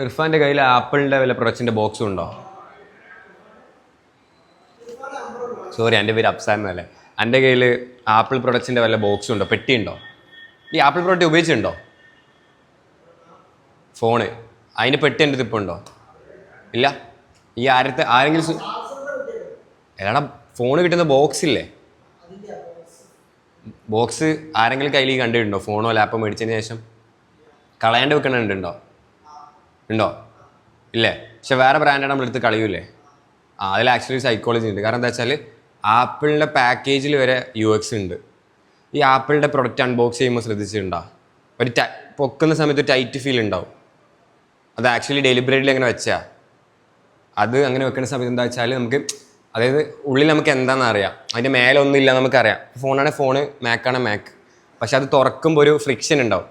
ഇർഫാന്റെ കയ്യിൽ ആപ്പിളിന്റെ വല്ല പ്രൊഡക്റ്റിന്റെ ബോക്സും ഉണ്ടോ? സോറി, എൻ്റെ പേര് അപ്സാം അല്ലേ. എൻ്റെ കയ്യിൽ ആപ്പിൾ പ്രൊഡക്റ്റിന്റെ വല്ല ബോക്സും ഉണ്ടോ, പെട്ടിയുണ്ടോ? ഈ ആപ്പിൾ പ്രൊഡക്റ്റ് ഉപയോഗിച്ചിട്ടുണ്ടോ? ഫോണ്, അതിന് പെട്ടി എൻ്റെ ഇപ്പോൾ ഉണ്ടോ? ഇല്ല. ഈ ആരെങ്കിലും എടാ, ഫോണ് കിട്ടുന്ന ബോക്സ് ഇല്ലേ? ബോക്സ് ആരെങ്കിലും കയ്യിൽ കണ്ടിട്ടുണ്ടോ? ഫോണോ ലാപ്പോ മേടിച്ചതിന് ശേഷം കളയാണ്ട് വെക്കണുണ്ടോ? ഉണ്ടോ? ഇല്ലേ? പക്ഷെ വേറെ ബ്രാൻഡാണ് നമ്മളെടുത്ത് കളയൂലേ? അതിൽ ആക്ച്വലി സൈക്കോളജി ഉണ്ട്. കാരണം എന്താ വെച്ചാൽ ആപ്പിളിൻ്റെ പാക്കേജിൽ വരെ UX ഉണ്ട്. ഈ ആപ്പിളിൻ്റെ പ്രൊഡക്റ്റ് അൺബോക്സ് ചെയ്യുമ്പോൾ ശ്രദ്ധിച്ചിട്ടുണ്ടോ? ഒരു പൊക്കുന്ന സമയത്ത് ടൈറ്റ് ഫീൽ ഉണ്ടാവും. അത് ആക്ച്വലി ഡെലിബറേറ്റ്ലി അങ്ങനെ വെച്ചാൽ അത് അങ്ങനെ വെക്കുന്ന സമയത്ത് എന്താ വെച്ചാൽ നമുക്ക്, അതായത് ഉള്ളിൽ നമുക്ക് എന്താണെന്ന് അറിയാം, അതിൻ്റെ മേലെ ഒന്നുമില്ല നമുക്കറിയാം. ഫോണാണെങ്കിൽ ഫോണ്, മാക്കാണെങ്കിൽ മാക്ക്. പക്ഷെ അത് തുറക്കുമ്പോൾ ഒരു ഫ്രിക്ഷൻ ഉണ്ടാവും,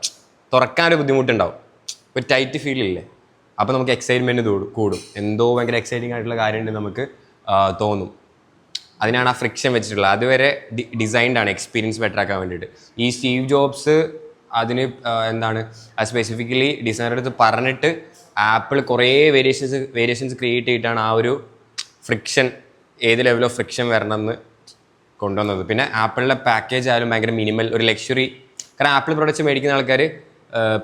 തുറക്കാനൊരു ബുദ്ധിമുട്ടുണ്ടാവും, ഒരു ടൈറ്റ് ഫീൽ ഇല്ലേ? അപ്പോൾ നമുക്ക് എക്സൈറ്റ്മെൻറ്റ് കൂടും. എന്തോ ഭയങ്കര എക്സൈറ്റിംഗ് ആയിട്ടുള്ള കാര്യമുണ്ട് നമുക്ക് തോന്നും. അതിനാണ് ആ ഫ്രിക്ഷൻ വെച്ചിട്ടുള്ളത്. അതുവരെ ഡിസൈൻഡാണ് എക്സ്പീരിയൻസ് ബെറ്റർ ആക്കാൻ വേണ്ടിയിട്ട്. ഈ സ്റ്റീവ് ജോബ്സ് അതിന് എന്താണ് സ്പെസിഫിക്കലി ഡിസൈനറുടെ അടുത്ത് പറഞ്ഞിട്ട് ആപ്പിൾ കുറേ വേരിയേഷൻസ് ക്രിയേറ്റ് ചെയ്തിട്ടാണ് ആ ഒരു ഫ്രിക്ഷൻ, ഏത് ലെവൽ ഓഫ് ഫ്രിക്ഷൻ വരണമെന്ന് കൊണ്ടുവന്നത്. പിന്നെ ആപ്പിളിൻ്റെ പാക്കേജ് ആയാലും ഭയങ്കര മിനിമൽ, ഒരു ലക്ഷറി. കാരണം ആപ്പിൾ പ്രൊഡക്റ്റ്സ് മേടിക്കുന്ന ആൾക്കാർ,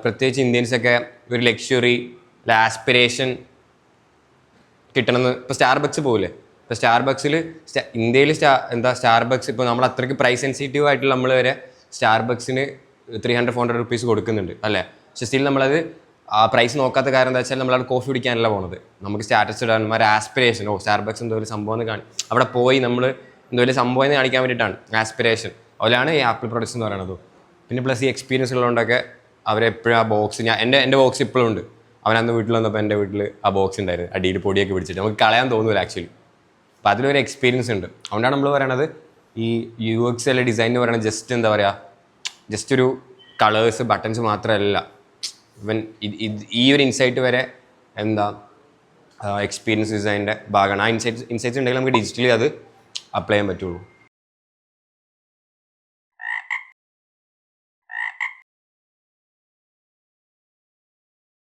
പ്രത്യേകിച്ച് ഇന്ത്യൻസൊക്കെ, ഒരു ലക്ഷറി, ആസ്പിറേഷൻ കിട്ടണമെന്ന്. ഇപ്പോൾ സ്റ്റാർബക്സ് പോകില്ലേ? ഇപ്പോൾ സ്റ്റാർബക്സിൽ ഇന്ത്യയിൽ സ്റ്റാർബക്സ് ഇപ്പോൾ നമ്മൾ അത്രയ്ക്ക് പ്രൈസ് സെൻസിറ്റീവ് ആയിട്ടുള്ള നമ്മൾ വരെ സ്റ്റാർബക്സിന് 300-400 റുപ്പീസ് കൊടുക്കുന്നുണ്ട് അല്ലേ? പക്ഷെ സ്റ്റിൽ നമ്മളത് ആ പ്രൈസ് നോക്കാത്ത കാരണം എന്താ വെച്ചാൽ നമ്മളവിടെ കോഫി കുടിക്കാനല്ല പോകുന്നത്. നമുക്ക് സ്റ്റാറ്റസ് ഇടാൻ ഒരു ആസ്പിറേഷൻ, സ്റ്റാർബക്സ് എന്തോ ഒരു സംഭവം എന്ന് അവിടെ പോയി നമ്മൾ എന്തോ ഒരു സംഭവം എന്ന് കാണിക്കാൻ വേണ്ടിയിട്ടാണ് ആസ്പിറേഷൻ. അതിലാണ് ഈ ആപ്പിൾ പ്രൊഡക്ട്സ് എന്ന് പറയുന്നത്. പിന്നെ പ്ലസ് ഈ എക്സ്പീരിയൻസ് ഉള്ളതുകൊണ്ടൊക്കെ അവരെപ്പോഴും ആ ബോക്സ്, എൻ്റെ ബോക്സ് ഇപ്പോഴും ഉണ്ട്. അവനന്ന് വീട്ടിൽ വന്നപ്പോൾ എൻ്റെ വീട്ടിൽ ആ ബോക്സ് ഉണ്ടായിരുന്നു, അടിയിൽ പൊടിയൊക്കെ പിടിച്ചിട്ട്. നമുക്ക് കളയാൻ തോന്നില്ല ആക്ച്വലി. അപ്പോൾ അതിലൊരു എക്സ്പീരിയൻസ് ഉണ്ട്. അതുകൊണ്ടാണ് നമ്മൾ പറയണത് ഈ UX അല്ലെ ഡിസൈൻ എന്ന് പറയുന്നത് ജസ്റ്റ് എന്താ പറയുക, ജസ്റ്റ് ഒരു കളേഴ്സ്, ബട്ടൺസ് മാത്രമല്ല. ഇവൻ ഈ ഒരു ഇൻസൈറ്റ് വരെ എന്താ എക്സ്പീരിയൻസ് ഡിസൈനിൻ്റെ ഭാഗമാണ്. ആ ഇൻസൈറ്റ്സ് ഉണ്ടെങ്കിൽ നമുക്ക് ഡിജിറ്റലി അത് അപ്ലൈ ചെയ്യാൻ പറ്റുള്ളൂ.